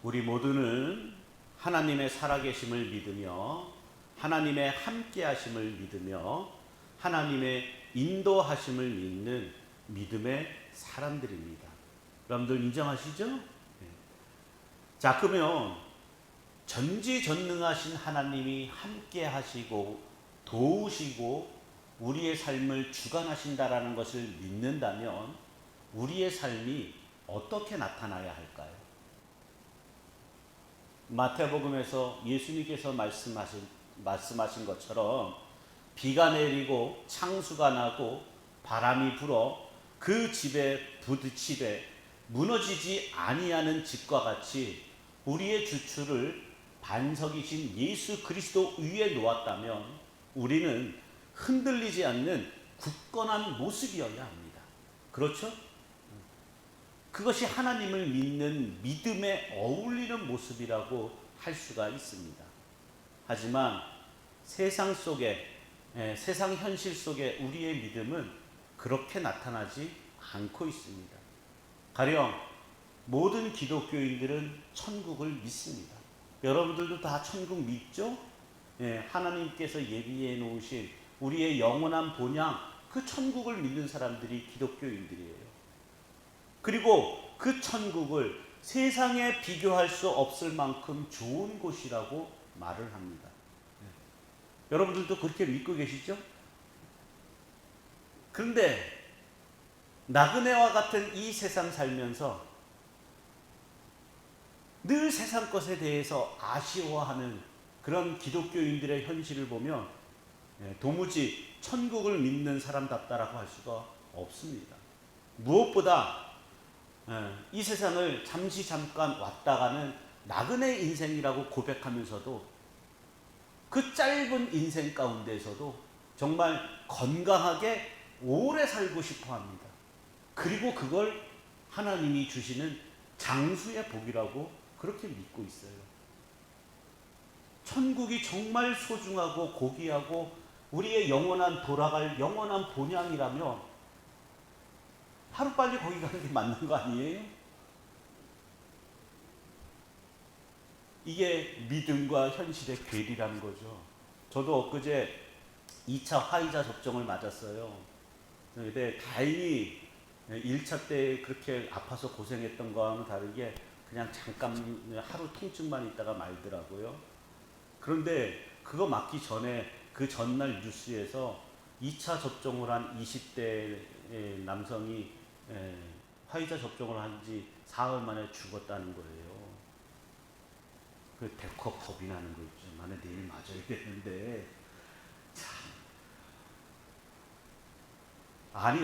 우리 모두는 하나님의 살아계심을 믿으며 하나님의 함께하심을 믿으며 하나님의 인도하심을 믿는 믿음의 사람들입니다. 여러분들 인정하시죠? 네. 자, 그러면 전지전능하신 하나님이 함께하시고 도우시고 우리의 삶을 주관하신다라는 것을 믿는다면 우리의 삶이 어떻게 나타나야 할까요? 마태복음에서 예수님께서 말씀하신 것처럼 비가 내리고 창수가 나고 바람이 불어 그 집에 부딪히되 무너지지 아니하는 집과 같이 우리의 주추를 반석이신 예수 그리스도 위에 놓았다면 우리는 흔들리지 않는 굳건한 모습이어야 합니다. 그렇죠? 그것이 하나님을 믿는 믿음에 어울리는 모습이라고 할 수가 있습니다. 하지만 세상 현실 속에 우리의 믿음은 그렇게 나타나지 않고 있습니다. 가령 모든 기독교인들은 천국을 믿습니다. 여러분들도 다 천국 믿죠? 하나님께서 예비해 놓으신 우리의 영원한 본향, 그 천국을 믿는 사람들이 기독교인들이에요. 그리고 그 천국을 세상에 비교할 수 없을 만큼 좋은 곳이라고 말을 합니다. 여러분들도 그렇게 믿고 계시죠? 그런데 나그네와 같은 이 세상 살면서 늘 세상 것에 대해서 아쉬워하는 그런 기독교인들의 현실을 보면 도무지 천국을 믿는 사람답다라고 할 수가 없습니다. 무엇보다 이 세상을 잠깐 왔다가는 나그네 인생이라고 고백하면서도 그 짧은 인생 가운데서도 정말 건강하게 오래 살고 싶어 합니다. 그리고 그걸 하나님이 주시는 장수의 복이라고 그렇게 믿고 있어요. 천국이 정말 소중하고 고귀하고 우리의 돌아갈 영원한 본향이라면 하루빨리 거기 가는 게 맞는 거 아니에요? 이게 믿음과 현실의 괴리라는 거죠. 저도 엊그제 2차 화이자 접종을 맞았어요. 근데 다행히 1차 때 그렇게 아파서 고생했던 거와는 다르게 그냥 잠깐 하루 통증만 있다가 말더라고요. 그런데 그거 맞기 전에 그 전날 뉴스에서 2차 접종을 한 20대 남성이 화이자 접종을 한 지 사흘 만에 죽었다는 거예요. 그 대컵 겁이 나는 거 있죠. 나는 내일 맞아야겠는데. 참. 아니,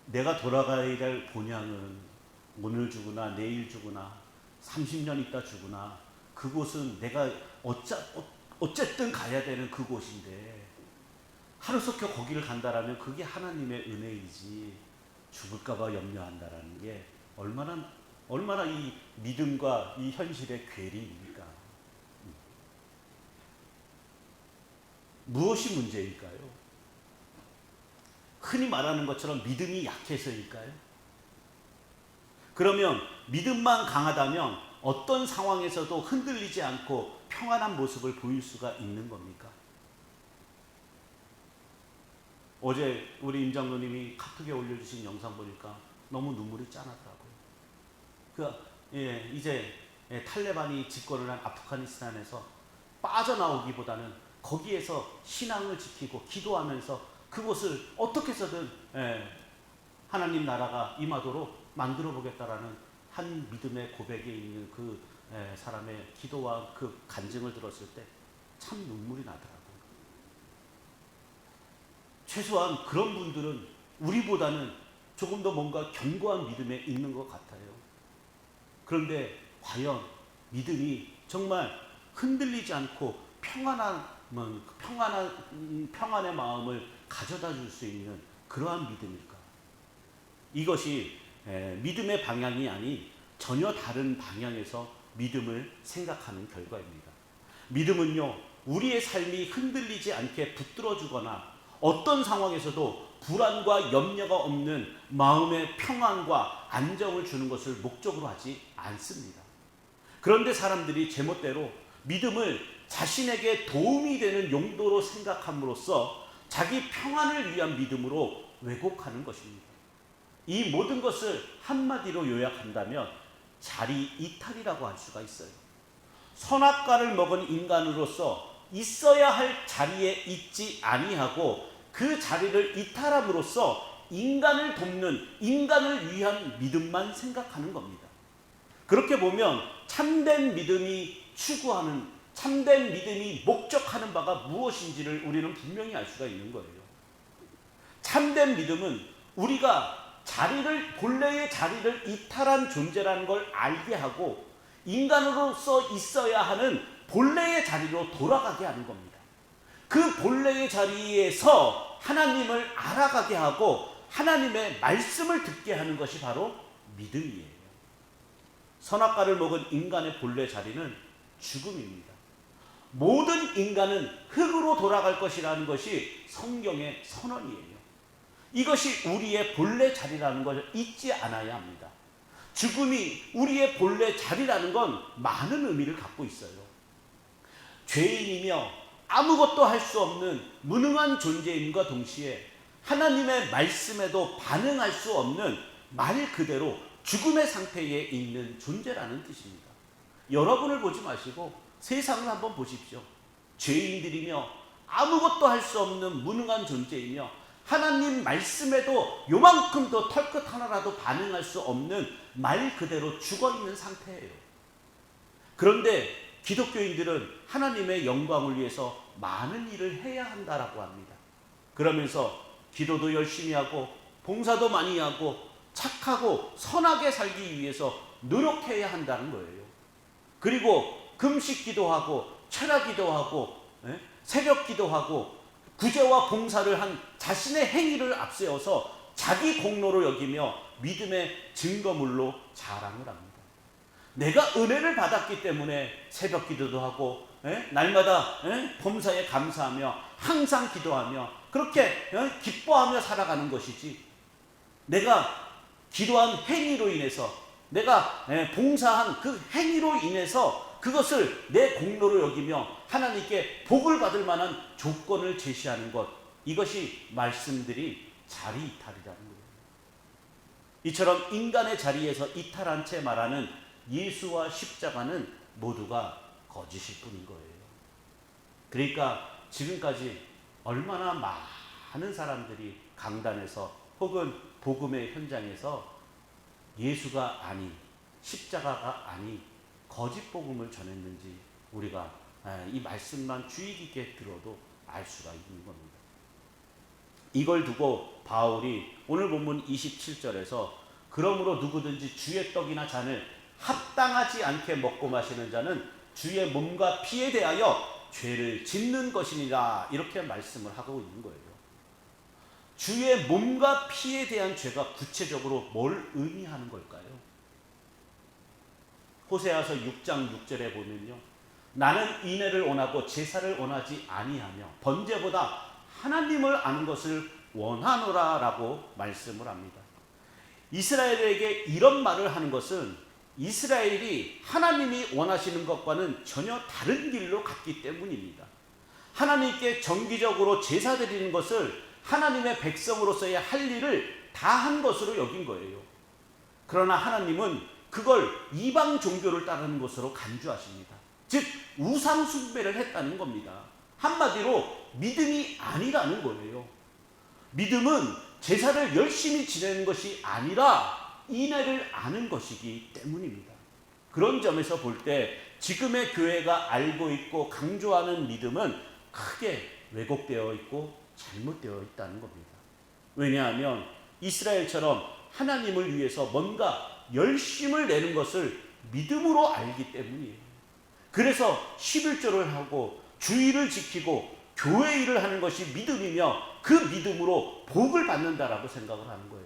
내가 돌아가야 될 본향은 오늘 죽으나 내일 죽으나 30년 있다 죽으나 그곳은 내가 어쨌든 가야 되는 그곳인데 하루속히 거기를 간다라면 그게 하나님의 은혜이지 죽을까봐 염려한다라는 게 얼마나 이 믿음과 이 현실의 괴리입니까? 무엇이 문제일까요? 흔히 말하는 것처럼 믿음이 약해서일까요? 그러면 믿음만 강하다면 어떤 상황에서도 흔들리지 않고 평안한 모습을 보일 수가 있는 겁니까? 어제 우리 임장로님이 카톡에 올려주신 영상 보니까 너무 눈물이 짠하더라고요. 이제 탈레반이 집권을 한 아프가니스탄에서 빠져나오기보다는 거기에서 신앙을 지키고 기도하면서 그곳을 어떻게 해서든 하나님 나라가 임하도록 만들어 보겠다라는 한 믿음의 고백에 있는 그 사람의 기도와 그 간증을 들었을 때 참 눈물이 나더라고요. 최소한 그런 분들은 우리보다는 조금 더 뭔가 견고한 믿음에 있는 것 같아요. 그런데 과연 믿음이 정말 흔들리지 않고 평안의 마음을 가져다 줄 수 있는 그러한 믿음일까? 이것이 믿음의 방향이 아닌 전혀 다른 방향에서 믿음을 생각하는 결과입니다. 믿음은요, 우리의 삶이 흔들리지 않게 붙들어주거나 어떤 상황에서도 불안과 염려가 없는 마음의 평안과 안정을 주는 것을 목적으로 하지 않습니다. 그런데 사람들이 제멋대로 믿음을 자신에게 도움이 되는 용도로 생각함으로써 자기 평안을 위한 믿음으로 왜곡하는 것입니다. 이 모든 것을 한마디로 요약한다면 자리 이탈이라고 할 수가 있어요. 선악과를 먹은 인간으로서 있어야 할 자리에 있지 아니하고 그 자리를 이탈함으로써 인간을 돕는, 인간을 위한 믿음만 생각하는 겁니다. 그렇게 보면 참된 믿음이 추구하는, 참된 믿음이 목적하는 바가 무엇인지를 우리는 분명히 알 수가 있는 거예요. 참된 믿음은 우리가 본래의 자리를 이탈한 존재라는 걸 알게 하고 인간으로서 있어야 하는 본래의 자리로 돌아가게 하는 겁니다. 그 본래의 자리에서 하나님을 알아가게 하고 하나님의 말씀을 듣게 하는 것이 바로 믿음이에요. 선악과를 먹은 인간의 본래 자리는 죽음입니다. 모든 인간은 흙으로 돌아갈 것이라는 것이 성경의 선언이에요. 이것이 우리의 본래 자리라는 것을 잊지 않아야 합니다. 죽음이 우리의 본래 자리라는 건 많은 의미를 갖고 있어요. 죄인이며 아무것도 할 수 없는 무능한 존재임과 동시에 하나님의 말씀에도 반응할 수 없는 말 그대로 죽음의 상태에 있는 존재라는 뜻입니다. 여러분을 보지 마시고 세상을 한번 보십시오. 죄인들이며 아무것도 할 수 없는 무능한 존재이며 하나님 말씀에도 요만큼도 털끝 하나라도 반응할 수 없는 말 그대로 죽어있는 상태예요. 그런데 기독교인들은 하나님의 영광을 위해서 많은 일을 해야 한다라고 합니다. 그러면서 기도도 열심히 하고 봉사도 많이 하고 착하고 선하게 살기 위해서 노력해야 한다는 거예요. 그리고 금식 기도하고 철야 기도하고 새벽 기도하고 구제와 봉사를 한 자신의 행위를 앞세워서 자기 공로로 여기며 믿음의 증거물로 자랑을 합니다. 내가 은혜를 받았기 때문에 새벽 기도도 하고 날마다 범사에 감사하며 항상 기도하며 그렇게 기뻐하며 살아가는 것이지, 내가 기도한 행위로 인해서, 내가 봉사한 그 행위로 인해서 그것을 내 공로로 여기며 하나님께 복을 받을 만한 조건을 제시하는 것, 이것이 말씀들이 자리 이탈이라는 거예요. 이처럼 인간의 자리에서 이탈한 채 말하는 예수와 십자가는 모두가 거짓일 뿐인 거예요. 그러니까 지금까지 얼마나 많은 사람들이 강단에서 혹은 복음의 현장에서 예수가 아닌, 십자가가 아닌 거짓 복음을 전했는지 우리가 이 말씀만 주의 깊게 들어도 알 수가 있는 겁니다. 이걸 두고 바울이 오늘 본문 27절에서 그러므로 누구든지 주의 떡이나 잔을 합당하지 않게 먹고 마시는 자는 주의 몸과 피에 대하여 죄를 짓는 것이니라, 이렇게 말씀을 하고 있는 거예요. 주의 몸과 피에 대한 죄가 구체적으로 뭘 의미하는 걸까요? 호세아서 6장 6절에 보면요, 나는 인애를 원하고 제사를 원하지 아니하며 번제보다 하나님을 아는 것을 원하노라 라고 말씀을 합니다. 이스라엘에게 이런 말을 하는 것은 이스라엘이 하나님이 원하시는 것과는 전혀 다른 길로 갔기 때문입니다. 하나님께 정기적으로 제사 드리는 것을 하나님의 백성으로서의 할 일을 다 한 것으로 여긴 거예요. 그러나 하나님은 그걸 이방 종교를 따르는 것으로 간주하십니다. 즉 우상 숭배를 했다는 겁니다. 한마디로 믿음이 아니라는 거예요. 믿음은 제사를 열심히 지내는 것이 아니라 인애를 아는 것이기 때문입니다. 그런 점에서 볼 때 지금의 교회가 알고 있고 강조하는 믿음은 크게 왜곡되어 있고 잘못되어 있다는 겁니다. 왜냐하면 이스라엘처럼 하나님을 위해서 뭔가 열심을 내는 것을 믿음으로 알기 때문이에요. 그래서 11조를 하고 주의를 지키고 교회 일을 하는 것이 믿음이며 그 믿음으로 복을 받는다라고 생각을 하는 거예요.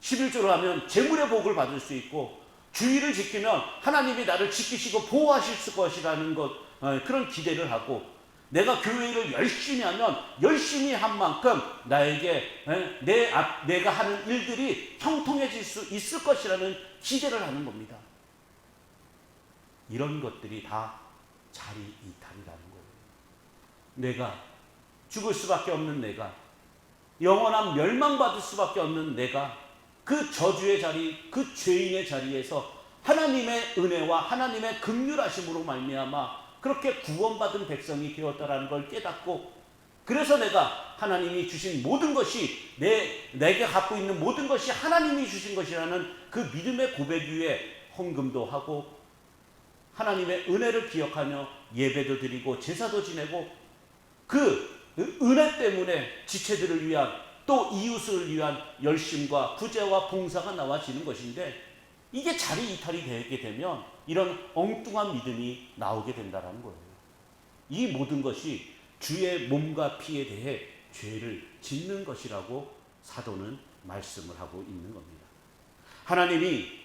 11조를 하면 재물의 복을 받을 수 있고 주의를 지키면 하나님이 나를 지키시고 보호하실 것이라는 것, 그런 기대를 하고 내가 교회 일을 열심히 하면 열심히 한 만큼 나에게 내가 하는 일들이 형통해질 수 있을 것이라는 기대를 하는 겁니다. 이런 것들이 다 자리 이탈이라는 거예요. 내가 죽을 수밖에 없는 내가, 영원한 멸망받을 수밖에 없는 내가 그 저주의 자리, 그 죄인의 자리에서 하나님의 은혜와 하나님의 긍휼하심으로 말미암아 그렇게 구원받은 백성이 되었다라는 걸 깨닫고, 그래서 내가 하나님이 주신 모든 것이 내게 갖고 있는 모든 것이 하나님이 주신 것이라는 그 믿음의 고백 위에 헌금도 하고 하나님의 은혜를 기억하며 예배도 드리고 제사도 지내고 그 은혜 때문에 지체들을 위한 또 이웃을 위한 열심과 구제와 봉사가 나와지는 것인데, 이게 자리 이탈이 되게 되면 이런 엉뚱한 믿음이 나오게 된다는 거예요. 이 모든 것이 주의 몸과 피에 대해 죄를 짓는 것이라고 사도는 말씀을 하고 있는 겁니다. 하나님이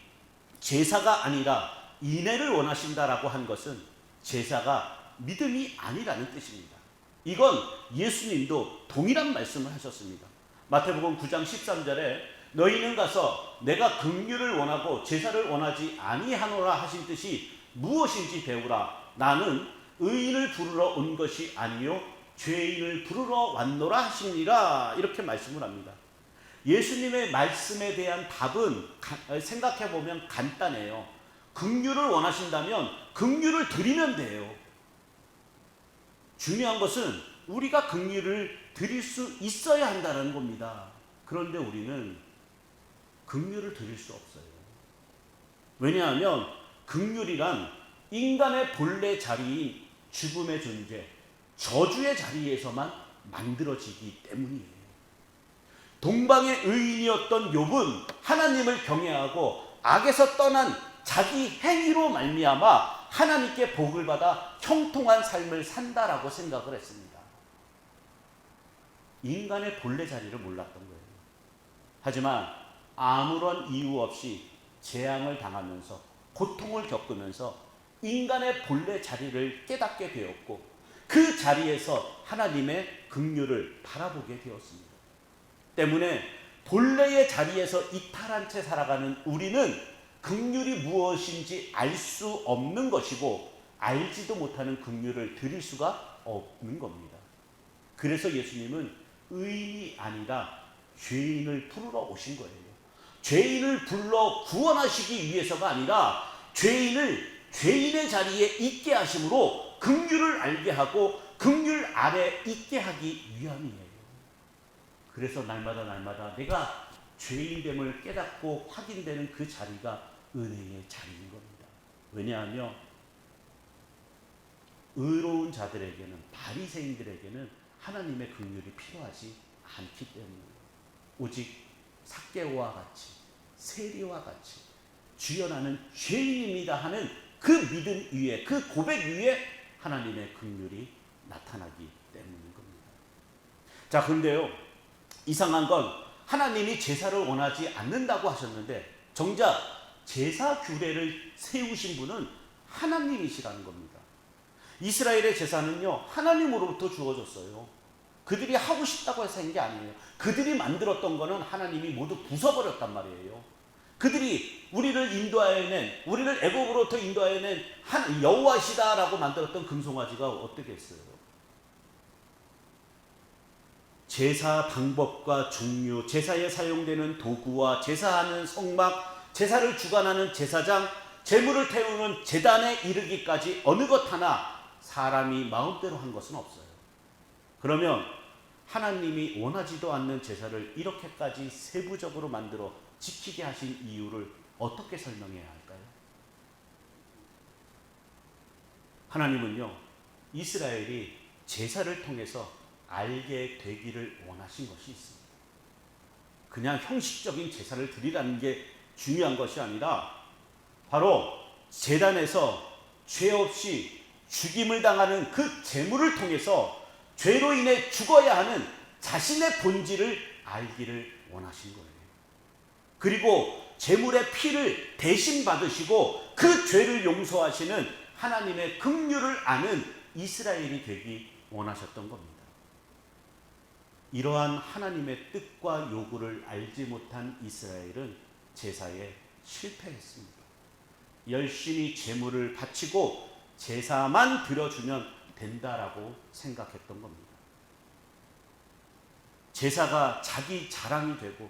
제사가 아니라 인애를 원하신다라고 한 것은 제사가 믿음이 아니라는 뜻입니다. 이건 예수님도 동일한 말씀을 하셨습니다. 마태복음 9장 13절에 너희는 가서 내가 긍휼을 원하고 제사를 원하지 아니하노라 하신 뜻이 무엇인지 배우라. 나는 의인을 부르러 온 것이 아니요 죄인을 부르러 왔노라 하시니라. 이렇게 말씀을 합니다. 예수님의 말씀에 대한 답은 생각해보면 간단해요. 긍휼을 원하신다면 긍휼을 드리면 돼요. 중요한 것은 우리가 긍휼을 드릴 수 있어야 한다는 겁니다. 그런데 우리는 긍휼을 드릴 수 없어요. 왜냐하면 긍휼이란 인간의 본래 자리인 죽음의 존재, 저주의 자리에서만 만들어지기 때문이에요. 동방의 의인이었던 욥은 하나님을 경외하고 악에서 떠난 자기 행위로 말미암아 하나님께 복을 받아 형통한 삶을 산다라고 생각을 했습니다. 인간의 본래 자리를 몰랐던 거예요. 하지만 아무런 이유 없이 재앙을 당하면서 고통을 겪으면서 인간의 본래 자리를 깨닫게 되었고 그 자리에서 하나님의 긍휼을 바라보게 되었습니다. 때문에 본래의 자리에서 이탈한 채 살아가는 우리는 긍휼이 무엇인지 알 수 없는 것이고 알지도 못하는 긍휼을 드릴 수가 없는 겁니다. 그래서 예수님은 의인이 아니라 죄인을 부르러 오신 거예요. 죄인을 불러 구원하시기 위해서가 아니라 죄인의 자리에 있게 하심으로 긍휼을 알게 하고 긍휼 아래 있게 하기 위함이에요. 그래서 날마다 내가 죄인됨을 깨닫고 확인되는 그 자리가 은혜의 자리인 겁니다. 왜냐하면 의로운 자들에게는, 바리새인들에게는 하나님의 긍휼이 필요하지 않기 때문이에요. 오직 삭개오와 같이 세리와 같이 주여 나는 죄인입니다 하는 그 믿음 위에, 그 고백 위에 하나님의 긍휼이 나타나기 때문인 겁니다. 자, 그런데요, 이상한 건 하나님이 제사를 원하지 않는다고 하셨는데 정작 제사 규례를 세우신 분은 하나님이시라는 겁니다. 이스라엘의 제사는요, 하나님으로부터 주어졌어요. 그들이 하고 싶다고 해서 한 게 아니에요. 그들이 만들었던 거는 하나님이 모두 부숴버렸단 말이에요. 그들이 우리를 애국으로부터 인도하여낸 한 여호와시다라고 만들었던 금송아지가 어떻게 했어요? 제사 방법과 종류, 제사에 사용되는 도구와 제사하는 성막, 제사를 주관하는 제사장, 제물을 태우는 제단에 이르기까지 어느 것 하나 사람이 마음대로 한 것은 없어요. 그러면 하나님이 원하지도 않는 제사를 이렇게까지 세부적으로 만들어 지키게 하신 이유를 어떻게 설명해야 할까요? 하나님은요, 이스라엘이 제사를 통해서 알게 되기를 원하신 것이 있습니다. 그냥 형식적인 제사를 드리라는 게 중요한 것이 아니라 바로 제단에서 죄 없이 죽임을 당하는 그 제물을 통해서 죄로 인해 죽어야 하는 자신의 본질을 알기를 원하신 거예요. 그리고 제물의 피를 대신 받으시고 그 죄를 용서하시는 하나님의 긍휼을 아는 이스라엘이 되기 원하셨던 겁니다. 이러한 하나님의 뜻과 요구를 알지 못한 이스라엘은 제사에 실패했습니다. 열심히 제물을 바치고 제사만 드려주면 된다라고 생각했던 겁니다. 제사가 자기 자랑이 되고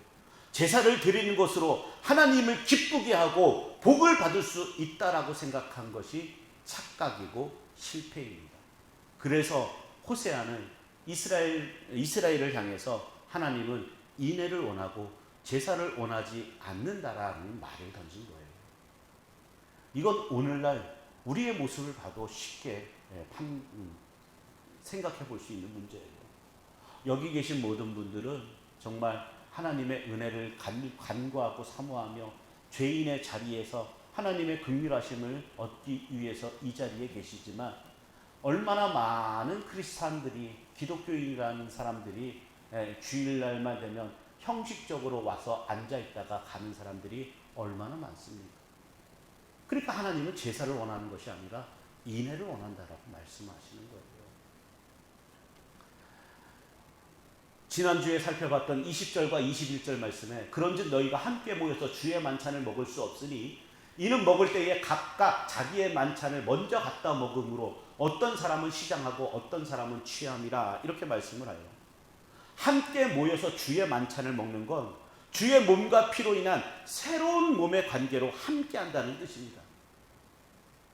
제사를 드리는 것으로 하나님을 기쁘게 하고 복을 받을 수 있다라고 생각한 것이 착각이고 실패입니다. 그래서 호세아는 이스라엘을 향해서 하나님은 인애를 원하고 제사를 원하지 않는다라는 말을 던진 거예요. 이건 오늘날 우리의 모습을 봐도 쉽게 생각해 볼 수 있는 문제예요. 여기 계신 모든 분들은 정말 하나님의 은혜를 간구하고 사모하며 죄인의 자리에서 하나님의 긍휼하심을 얻기 위해서 이 자리에 계시지만 얼마나 많은 크리스찬들이, 기독교인이라는 사람들이 주일날만 되면 형식적으로 와서 앉아있다가 가는 사람들이 얼마나 많습니까? 그러니까 하나님은 제사를 원하는 것이 아니라 인애를 원한다라고 말씀하시는 거예요. 지난주에 살펴봤던 20절과 21절 말씀에 그런즉 너희가 함께 모여서 주의 만찬을 먹을 수 없으니 이는 먹을 때에 각각 자기의 만찬을 먼저 갖다 먹음으로 어떤 사람은 시장하고 어떤 사람은 취함이라, 이렇게 말씀을 해요. 함께 모여서 주의 만찬을 먹는 건 주의 몸과 피로 인한 새로운 몸의 관계로 함께 한다는 뜻입니다.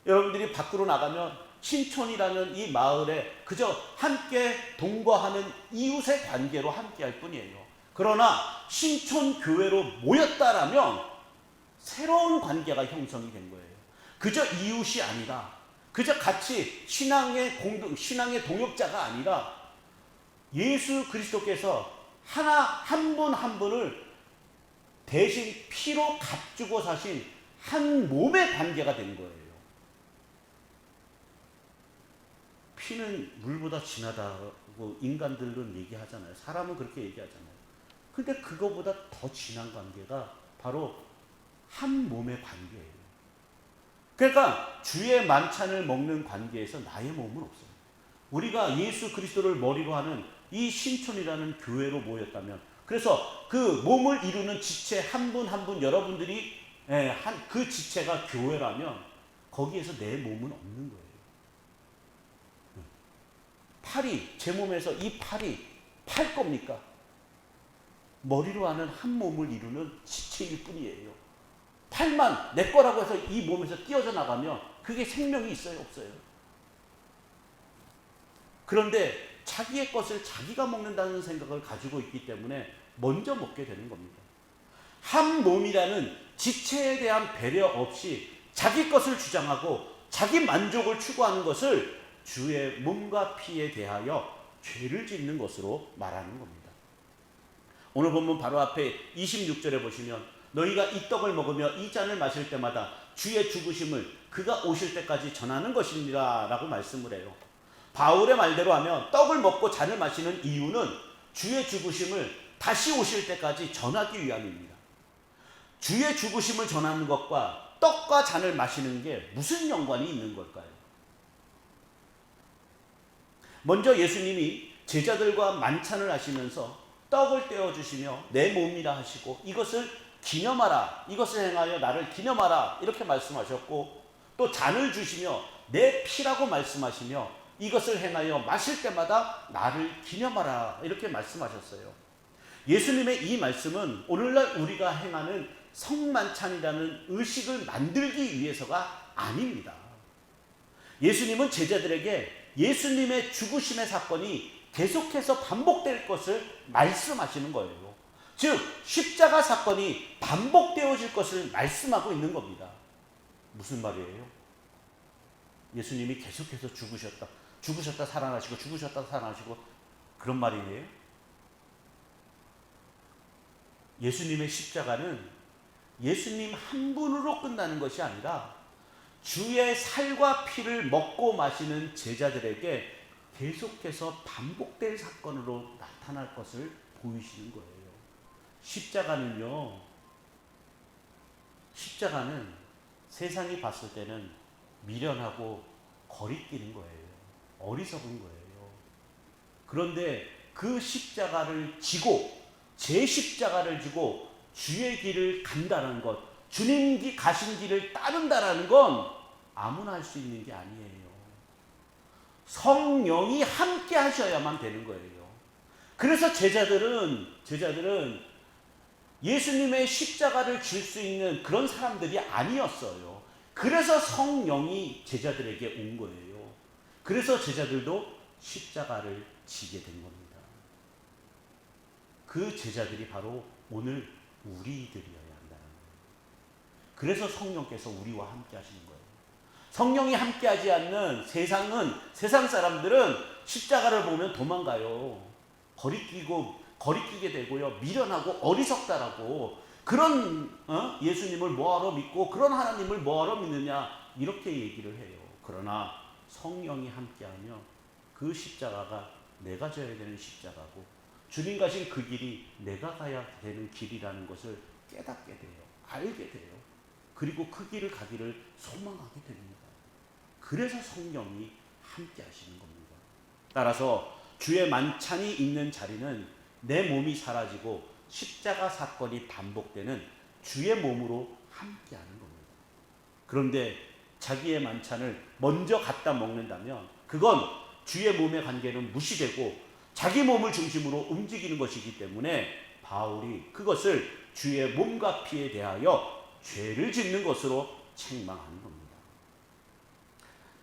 여러분들이 밖으로 나가면 신촌이라는 이 마을에 그저 함께 동거하는 이웃의 관계로 함께 할 뿐이에요. 그러나 신촌 교회로 모였다라면 새로운 관계가 형성이 된 거예요. 그저 이웃이 아니라, 그저 같이 신앙의 동역자가 아니라 예수 그리스도께서 한 분 한 분을 대신 피로 값주고 사신 한 몸의 관계가 된 거예요. 피는 물보다 진하다고 인간들은 얘기하잖아요. 사람은 그렇게 얘기하잖아요. 근데 그거보다 더 진한 관계가 바로 한 몸의 관계예요. 그러니까 주의 만찬을 먹는 관계에서 나의 몸은 없어요. 우리가 예수 그리스도를 머리로 하는 이 신촌이라는 교회로 모였다면, 그래서 그 몸을 이루는 지체 한 분 한 분, 여러분들이 그 지체가 교회라면 거기에서 내 몸은 없는 거예요. 팔이, 제 몸에서 이 팔이 팔 겁니까? 머리로 하는 한 몸을 이루는 지체일 뿐이에요. 팔만 내 거라고 해서 이 몸에서 띄어져 나가면 그게 생명이 있어요, 없어요? 그런데 자기의 것을 자기가 먹는다는 생각을 가지고 있기 때문에 먼저 먹게 되는 겁니다. 한 몸이라는 지체에 대한 배려 없이 자기 것을 주장하고 자기 만족을 추구하는 것을 주의 몸과 피에 대하여 죄를 짓는 것으로 말하는 겁니다. 오늘 본문 바로 앞에 26절에 보시면 너희가 이 떡을 먹으며 이 잔을 마실 때마다 주의 죽으심을 그가 오실 때까지 전하는 것입니다 라고 말씀을 해요. 바울의 말대로 하면 떡을 먹고 잔을 마시는 이유는 주의 죽으심을 다시 오실 때까지 전하기 위함입니다. 주의 죽으심을 전하는 것과 떡과 잔을 마시는 게 무슨 연관이 있는 걸까요? 먼저 예수님이 제자들과 만찬을 하시면서 떡을 떼어주시며 내 몸이라 하시고 이것을 기념하라, 이것을 행하여 나를 기념하라 이렇게 말씀하셨고, 또 잔을 주시며 내 피라고 말씀하시며 이것을 행하여 마실 때마다 나를 기념하라 이렇게 말씀하셨어요. 예수님의 이 말씀은 오늘날 우리가 행하는 성만찬이라는 의식을 만들기 위해서가 아닙니다. 예수님은 제자들에게 예수님의 죽으심의 사건이 계속해서 반복될 것을 말씀하시는 거예요. 즉 십자가 사건이 반복되어질 것을 말씀하고 있는 겁니다. 무슨 말이에요? 예수님이 계속해서 죽으셨다 살아나시고 죽으셨다 살아나시고 그런 말이에요? 예수님의 십자가는 예수님 한 분으로 끝나는 것이 아니라 주의 살과 피를 먹고 마시는 제자들에게 계속해서 반복될 사건으로 나타날 것을 보이시는 거예요. 십자가는 세상이 봤을 때는 미련하고 거리끼는 거예요. 어리석은 거예요. 그런데 그 십자가를 지고, 제 십자가를 지고 주의 길을 간다는 것, 주님 가신 길을 따른다라는 건 아무나 할 수 있는 게 아니에요. 성령이 함께 하셔야만 되는 거예요. 그래서 제자들은 예수님의 십자가를 질 수 있는 그런 사람들이 아니었어요. 그래서 성령이 제자들에게 온 거예요. 그래서 제자들도 십자가를 지게 된 겁니다. 그 제자들이 바로 오늘 우리들이어야 한다는 거예요. 그래서 성령께서 우리와 함께 하시는 거예요. 성령이 함께하지 않는 세상 사람들은 십자가를 보면 도망가요. 거리끼게 되고요. 미련하고 어리석다라고, 그런 예수님을 뭐하러 믿고 그런 하나님을 뭐하러 믿느냐, 이렇게 얘기를 해요. 그러나 성령이 함께하며 그 십자가가 내가 져야 되는 십자가고, 주님 가신 그 길이 내가 가야 되는 길이라는 것을 깨닫게 돼요. 알게 돼요. 그리고 그 길을 가기를 소망하게 됩니다. 그래서 성령이 함께 하시는 겁니다. 따라서 주의 만찬이 있는 자리는 내 몸이 사라지고 십자가 사건이 반복되는 주의 몸으로 함께 하는 겁니다. 그런데 자기의 만찬을 먼저 갖다 먹는다면 그건 주의 몸의 관계는 무시되고 자기 몸을 중심으로 움직이는 것이기 때문에 바울이 그것을 주의 몸과 피에 대하여 죄를 짓는 것으로 책망하는 겁니다.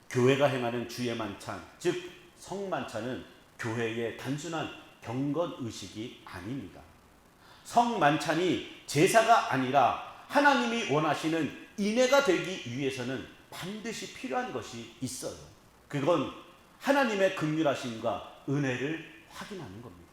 교회가 행하는 주의 만찬, 즉 성만찬은 교회의 단순한 경건의식이 아닙니다. 성만찬이 제사가 아니라 하나님이 원하시는 인애가 되기 위해서는 반드시 필요한 것이 있어요. 그건 하나님의 긍휼하심과 은혜를 확인하는 겁니다.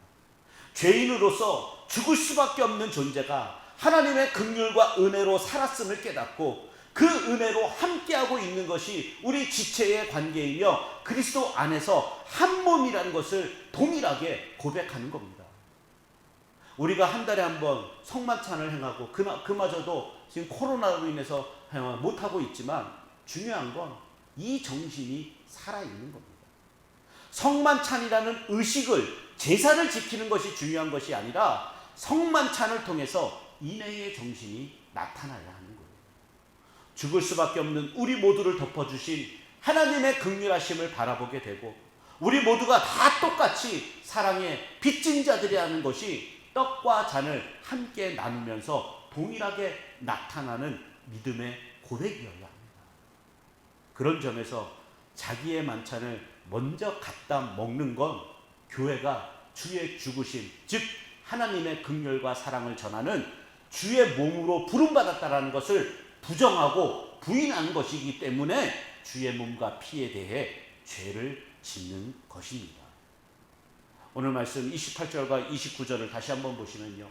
죄인으로서 죽을 수밖에 없는 존재가 하나님의 긍휼과 은혜로 살았음을 깨닫고 그 은혜로 함께하고 있는 것이 우리 지체의 관계이며 그리스도 안에서 한 몸이라는 것을 동일하게 고백하는 겁니다. 우리가 한 달에 한 번 성만찬을 행하고 그마저도 지금 코로나로 인해서 못하고 있지만 중요한 건 이 정신이 살아있는 겁니다. 성만찬이라는 의식을, 제사를 지키는 것이 중요한 것이 아니라 성만찬을 통해서 인애의 정신이 나타나야 하는 거예요. 죽을 수밖에 없는 우리 모두를 덮어주신 하나님의 긍휼하심을 바라보게 되고 우리 모두가 다 똑같이 사랑의 빚진 자들이라는 것이 떡과 잔을 함께 나누면서 동일하게 나타나는 믿음의 고백이어야 합니다. 그런 점에서 자기의 만찬을 먼저 갖다 먹는 건 교회가 주의 죽으심, 즉 하나님의 긍휼과 사랑을 전하는 주의 몸으로 부름받았다라는 것을 부정하고 부인하는 것이기 때문에 주의 몸과 피에 대해 죄를 짓는 것입니다. 오늘 말씀 28절과 29절을 다시 한번 보시면요,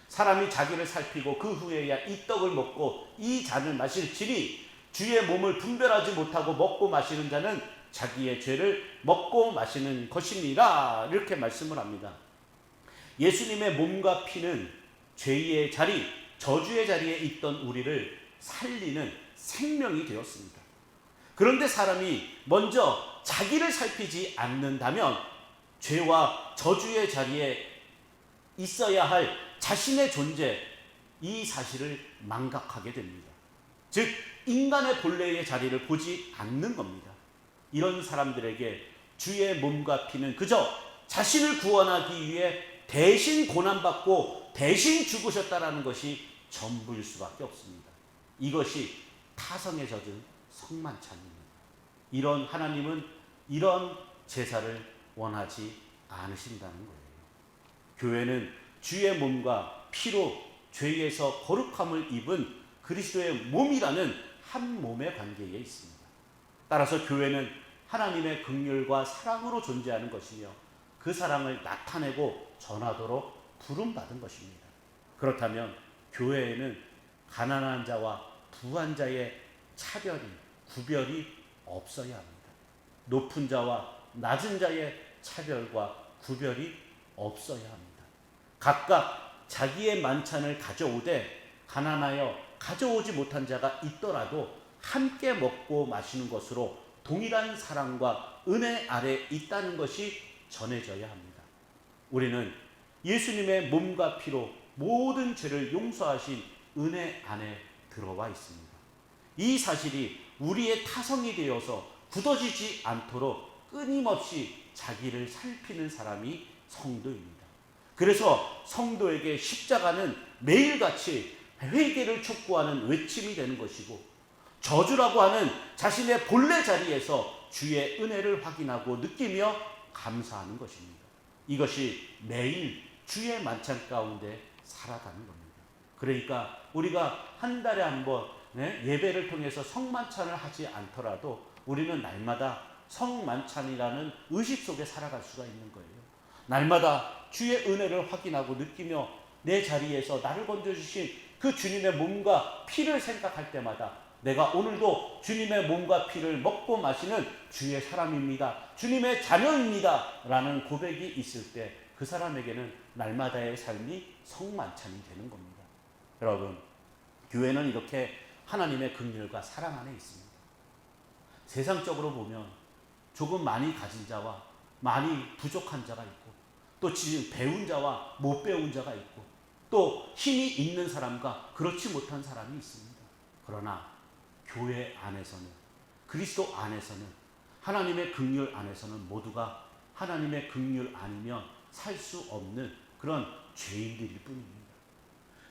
사람이 자기를 살피고 그 후에야 이 떡을 먹고 이 잔을 마실지니 주의 몸을 분별하지 못하고 먹고 마시는 자는 자기의 죄를 먹고 마시는 것입니다. 이렇게 말씀을 합니다. 예수님의 몸과 피는 죄의 자리, 저주의 자리에 있던 우리를 살리는 생명이 되었습니다. 그런데 사람이 먼저 자기를 살피지 않는다면 죄와 저주의 자리에 있어야 할 자신의 존재, 이 사실을 망각하게 됩니다. 즉 인간의 본래의 자리를 보지 않는 겁니다. 이런 사람들에게 주의 몸과 피는 그저 자신을 구원하기 위해 대신 고난받고 대신 죽으셨다라는 것이 전부일 수밖에 없습니다. 이것이 타성에 젖은 성만찬입니다. 이런 하나님은 이런 제사를 원하지 않으신다는 거예요. 교회는 주의 몸과 피로 죄에서 거룩함을 입은 그리스도의 몸이라는 한 몸의 관계에 있습니다. 따라서 교회는 하나님의 긍휼과 사랑으로 존재하는 것이며 그 사랑을 나타내고 전하도록 부름받은 것입니다. 그렇다면 교회에는 가난한 자와 부한 자의 차별이, 구별이 없어야 합니다. 높은 자와 낮은 자의 차별과 구별이 없어야 합니다. 각각 자기의 만찬을 가져오되 가난하여 가져오지 못한 자가 있더라도 함께 먹고 마시는 것으로 동일한 사랑과 은혜 아래 있다는 것이 전해져야 합니다. 우리는 예수님의 몸과 피로 모든 죄를 용서하신 은혜 안에 들어와 있습니다. 이 사실이 우리의 타성이 되어서 굳어지지 않도록 끊임없이 자기를 살피는 사람이 성도입니다. 그래서 성도에게 십자가는 매일같이 회개를 촉구하는 외침이 되는 것이고, 저주라고 하는 자신의 본래 자리에서 주의 은혜를 확인하고 느끼며 감사하는 것입니다. 이것이 매일 주의 만찬 가운데 살아가는 겁니다. 그러니까 우리가 한 달에 한 번 예배를 통해서 성만찬을 하지 않더라도 우리는 날마다 성만찬이라는 의식 속에 살아갈 수가 있는 거예요. 날마다 주의 은혜를 확인하고 느끼며 내 자리에서 나를 건져주신 그 주님의 몸과 피를 생각할 때마다 내가 오늘도 주님의 몸과 피를 먹고 마시는 주의 사람입니다, 주님의 자녀입니다 라는 고백이 있을 때 그 사람에게는 날마다의 삶이 성만찬이 되는 겁니다. 여러분, 교회는 이렇게 하나님의 긍휼과 사랑 안에 있습니다. 세상적으로 보면 조금 많이 가진 자와 많이 부족한 자가 있고, 또 지금 배운 자와 못 배운 자가 있고, 또 힘이 있는 사람과 그렇지 못한 사람이 있습니다. 그러나 교회 안에서는, 그리스도 안에서는, 하나님의 긍휼 안에서는 모두가 하나님의 긍휼 아니면 살 수 없는 그런 죄인들일 뿐입니다.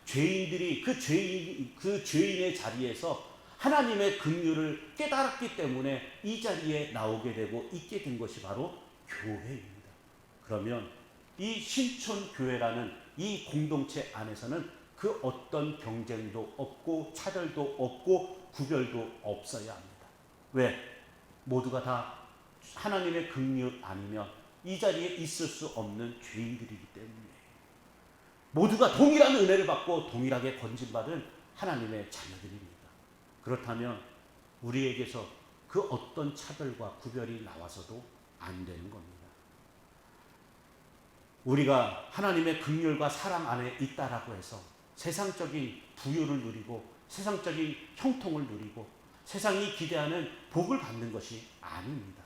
죄인들이 그 죄인의 자리에서 하나님의 긍휼을 깨달았기 때문에 이 자리에 나오게 되고 있게 된 것이 바로 교회입니다. 그러면 이 신촌교회라는 이 공동체 안에서는 그 어떤 경쟁도 없고 차별도 없고 구별도 없어야 합니다. 왜? 모두가 다 하나님의 긍휼 아니면 이 자리에 있을 수 없는 죄인들이기 때문이에요. 모두가 동일한 은혜를 받고 동일하게 건진받은 하나님의 자녀들입니다. 그렇다면 우리에게서 그 어떤 차별과 구별이 나와서도 안 되는 겁니다. 우리가 하나님의 긍휼과 사랑 안에 있다라고 해서 세상적인 부유를 누리고 세상적인 형통을 누리고 세상이 기대하는 복을 받는 것이 아닙니다.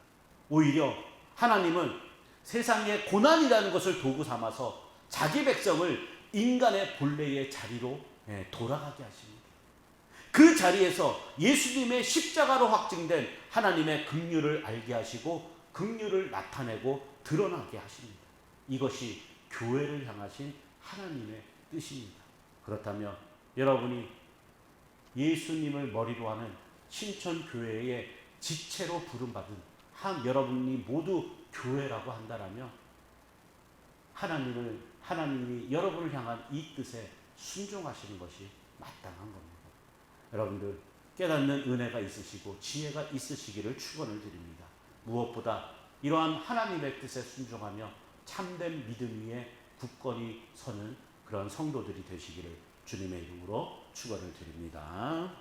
오히려 하나님은 세상의 고난이라는 것을 도구 삼아서 자기 백성을 인간의 본래의 자리로 돌아가게 하십니다. 그 자리에서 예수님의 십자가로 확증된 하나님의 긍휼을 알게 하시고 긍휼을 나타내고 드러나게 하십니다. 이것이 교회를 향하신 하나님의 뜻입니다. 그렇다면 여러분이 예수님을 머리로 하는 신촌교회의 지체로 부름받은 여러분이 모두 교회라고 한다라면 하나님이 여러분을 향한 이 뜻에 순종하시는 것이 마땅한 겁니다. 여러분들 깨닫는 은혜가 있으시고 지혜가 있으시기를 축원을 드립니다. 무엇보다 이러한 하나님의 뜻에 순종하며 참된 믿음 위에 굳건히 서는 그런 성도들이 되시기를 주님의 이름으로 축원을 드립니다.